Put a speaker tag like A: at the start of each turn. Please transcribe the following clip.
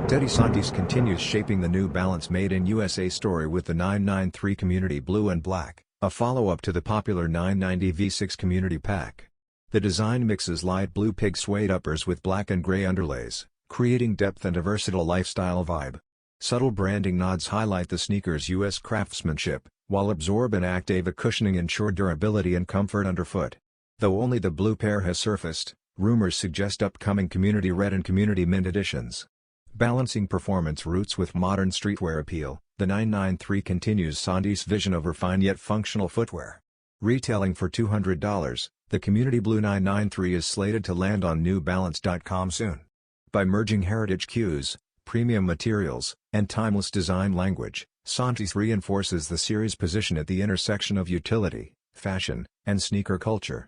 A: Teddy Santis continues shaping the New Balance Made in USA story with the 993 Community Blue and Black, a follow-up to the popular 990 V6 Community Pack. The design mixes light blue pig suede uppers with black and gray underlays, creating depth and a versatile lifestyle vibe. Subtle branding nods highlight the sneaker's US craftsmanship, while ABZORB and ACTEVA cushioning ensure durability and comfort underfoot. Though only the blue pair has surfaced, rumors suggest upcoming Community Red and Community Mint editions. Balancing performance roots with modern streetwear appeal, the 993 continues Santis' vision of refined yet functional footwear. Retailing for $200, the Community Blue 993 is slated to land on NewBalance.com soon. By merging heritage cues, premium materials, and timeless design language, Santis reinforces the series' position at the intersection of utility, fashion, and sneaker culture.